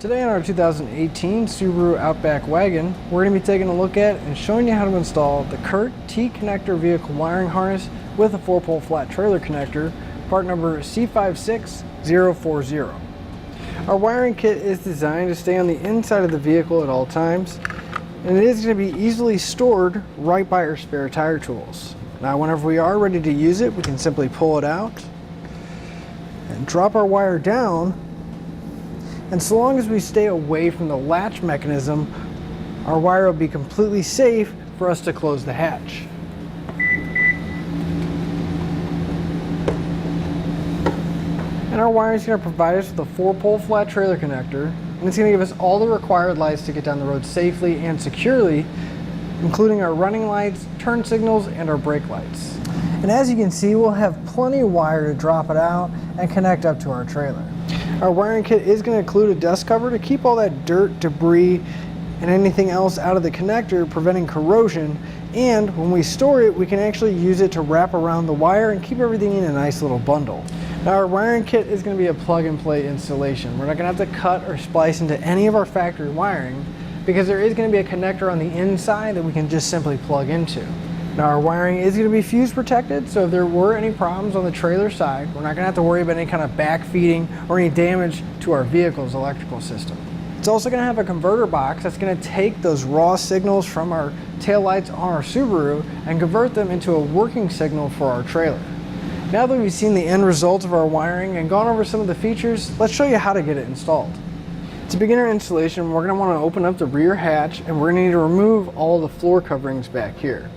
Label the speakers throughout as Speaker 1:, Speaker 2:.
Speaker 1: Today on our 2018 Subaru Outback Wagon, we're going to be taking a look at and showing you how to install the Curt T-Connector vehicle wiring harness with a 4-pole flat trailer connector, part number C56040. Our wiring kit is designed to stay on the inside of the vehicle at all times, and it is going to be easily stored right by our spare tire tools. Now whenever we are ready to use it, we can simply pull it out and drop our wire down. And so long as we stay away from the latch mechanism, our wire will be completely safe for us to close the hatch. And our wiring is going to provide us with a 4-pole flat trailer connector, and it's going to give us all the required lights to get down the road safely and securely, including our running lights, turn signals, and our brake lights. And as you can see, we'll have plenty of wire to drop it out and connect up to our trailer. Our wiring kit is going to include a dust cover to keep all that dirt, debris, and anything else out of the connector, preventing corrosion. And when we store it, we can actually use it to wrap around the wire and keep everything in a nice little bundle. Now our wiring kit is going to be a plug-and-play installation. We're not going to have to cut or splice into any of our factory wiring because there is going to be a connector on the inside that we can just simply plug into. Now our wiring is going to be fuse protected, so if there were any problems on the trailer side, we're not going to have to worry about any kind of backfeeding or any damage to our vehicle's electrical system. It's also going to have a converter box that's going to take those raw signals from our taillights on our Subaru and convert them into a working signal for our trailer. Now that we've seen the end result of our wiring and gone over some of the features, let's show you how to get it installed. To begin our installation, we're going to want to open up the rear hatch, and we're going to need to remove all the floor coverings back here.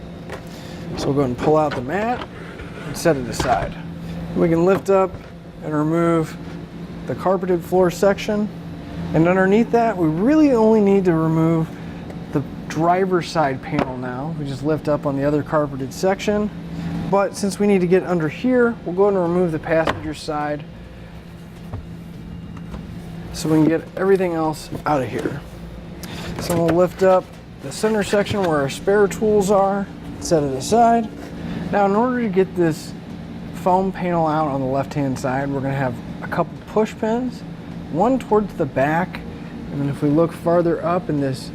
Speaker 1: So we'll go ahead and pull out the mat and set it aside. We can lift up and remove the carpeted floor section. And underneath that, we really only need to remove the driver's side panel now. We just lift up on the other carpeted section. But since we need to get under here, we'll go ahead and remove the passenger side so we can get everything else out of here. So we'll lift up the center section where our spare tools are. Set it aside. Now in order to get this foam panel out on the left hand side, we're going to have a couple push pins, one towards the back, and then if we look farther up in this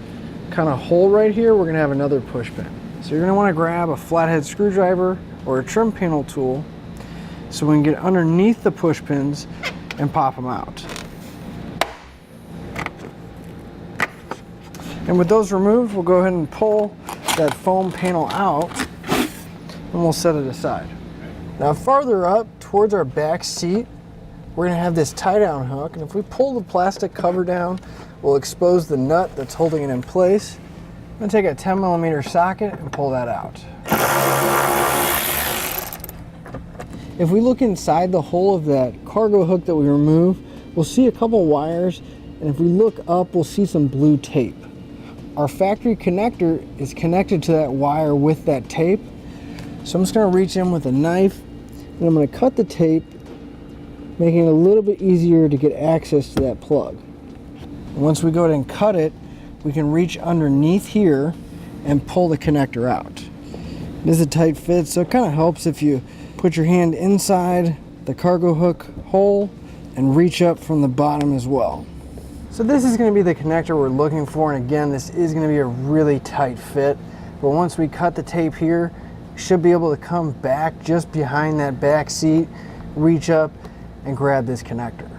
Speaker 1: kind of hole right here, we're going to have another push pin. So you're going to want to grab a flathead screwdriver or a trim panel tool so we can get underneath the push pins and pop them out. And with those removed, we'll go ahead and pull that foam panel out and we'll set it aside. Now farther up towards our back seat, we're going to have this tie down hook, and if we pull the plastic cover down, we'll expose the nut that's holding it in place. I'm going to take a 10mm socket and pull that out. If we look inside the hole of that cargo hook that we removed, we'll see a couple wires, and if we look up, we'll see some blue tape. Our factory connector is connected to that wire with that tape. So I'm just going to reach in with a knife and I'm going to cut the tape, making it a little bit easier to get access to that plug. And once we go ahead and cut it, we can reach underneath here and pull the connector out. This is a tight fit, so it kind of helps if you put your hand inside the cargo hook hole and reach up from the bottom as well. So this is going to be the connector we're looking for, and again, this is going to be a really tight fit. But once we cut the tape here, we should be able to come back just behind that back seat, reach up, and grab this connector.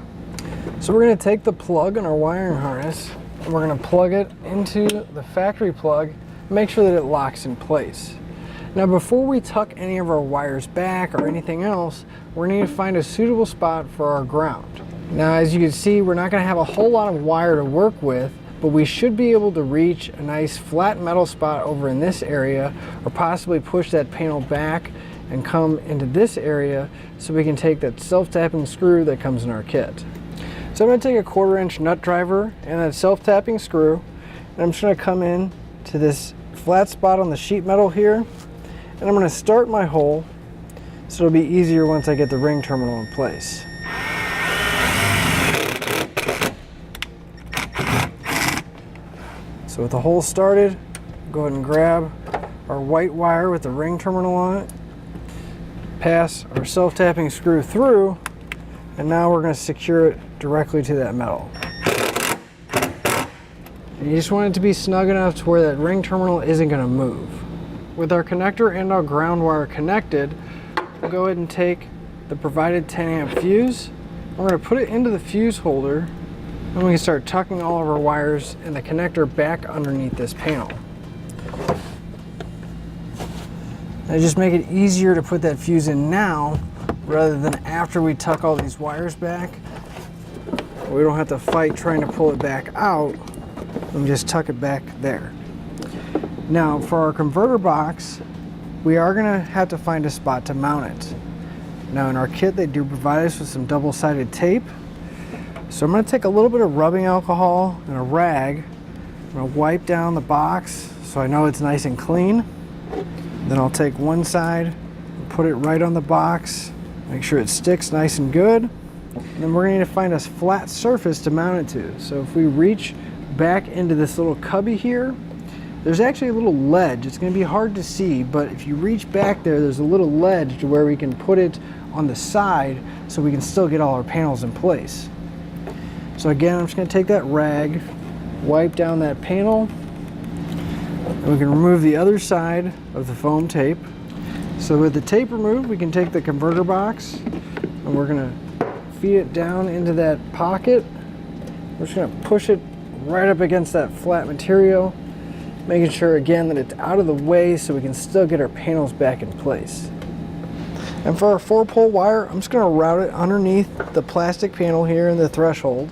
Speaker 1: So we're going to take the plug in our wiring harness, and we're going to plug it into the factory plug, make sure that it locks in place. Now before we tuck any of our wires back or anything else, we're going to need to find a suitable spot for our ground. Now as you can see, we're not going to have a whole lot of wire to work with, but we should be able to reach a nice flat metal spot over in this area, or possibly push that panel back and come into this area so we can take that self-tapping screw that comes in our kit. So I'm going to take a 1/4-inch nut driver and that self-tapping screw, and I'm just going to come in to this flat spot on the sheet metal here, and I'm going to start my hole so it'll be easier once I get the ring terminal in place. So with the hole started, go ahead and grab our white wire with the ring terminal on it, pass our self-tapping screw through, and now we're going to secure it directly to that metal. And you just want it to be snug enough to where that ring terminal isn't going to move. With our connector and our ground wire connected, we'll go ahead and take the provided 10 amp fuse. We're going to put it into the fuse holder, and we can start tucking all of our wires and the connector back underneath this panel. And just make it easier to put that fuse in now rather than after we tuck all these wires back. We don't have to fight trying to pull it back out. We just tuck it back there. Now for our converter box, we are going to have to find a spot to mount it. Now in our kit they do provide us with some double-sided tape. So I'm going to take a little bit of rubbing alcohol and a rag. I'm going to wipe down the box so I know it's nice and clean. Then I'll take one side and put it right on the box. Make sure it sticks nice and good. And then we're going to need to find a flat surface to mount it to. So if we reach back into this little cubby here, there's actually a little ledge. It's going to be hard to see, but if you reach back there, there's a little ledge to where we can put it on the side so we can still get all our panels in place. So again, I'm just going to take that rag, wipe down that panel, and we can remove the other side of the foam tape. So with the tape removed, we can take the converter box and we're going to feed it down into that pocket. We're just going to push it right up against that flat material, making sure again that it's out of the way so we can still get our panels back in place. And for our 4-pole wire, I'm just going to route it underneath the plastic panel here in the threshold.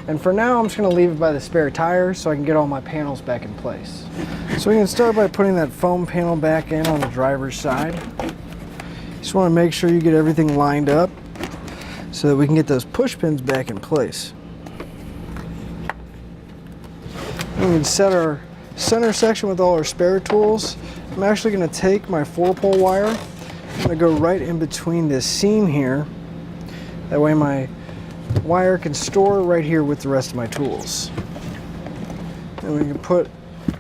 Speaker 1: And for now, I'm just going to leave it by the spare tire so I can get all my panels back in place. So we can start by putting that foam panel back in on the driver's side. Just want to make sure you get everything lined up so that we can get those push pins back in place. We can set our center section with all our spare tools. I'm actually going to take my 4-pole wire. I'm going to go right in between this seam here. That way my wire can store right here with the rest of my tools. And we can put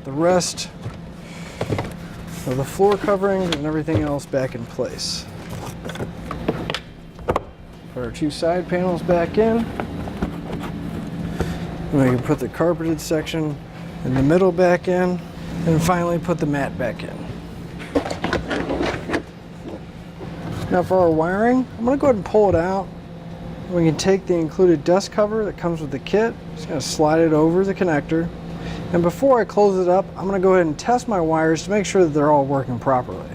Speaker 1: the rest of the floor coverings and everything else back in place. Put our 2 side panels back in. And we can put the carpeted section in the middle back in. And finally put the mat back in. Now for our wiring, I'm going to go ahead and pull it out. We can take the included dust cover that comes with the kit. Just going to slide it over the connector. And before I close it up, I'm going to go ahead and test my wires to make sure that they're all working properly.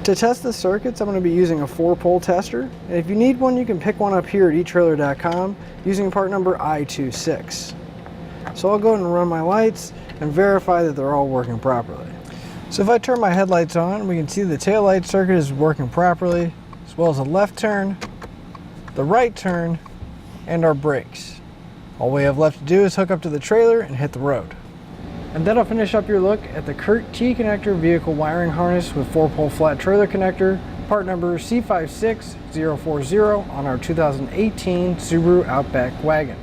Speaker 1: To test the circuits, I'm going to be using a 4-pole tester. And if you need one, you can pick one up here at Etrailer.com using part number I26. So I'll go ahead and run my lights and verify that they're all working properly. So if I turn my headlights on, we can see the taillight circuit is working properly, as well as the left turn, the right turn, and our brakes. All we have left to do is hook up to the trailer and hit the road. And that'll finish up your look at the Curt T-Connector vehicle wiring harness with 4-pole flat trailer connector, part number C56040 on our 2018 Subaru Outback Wagon.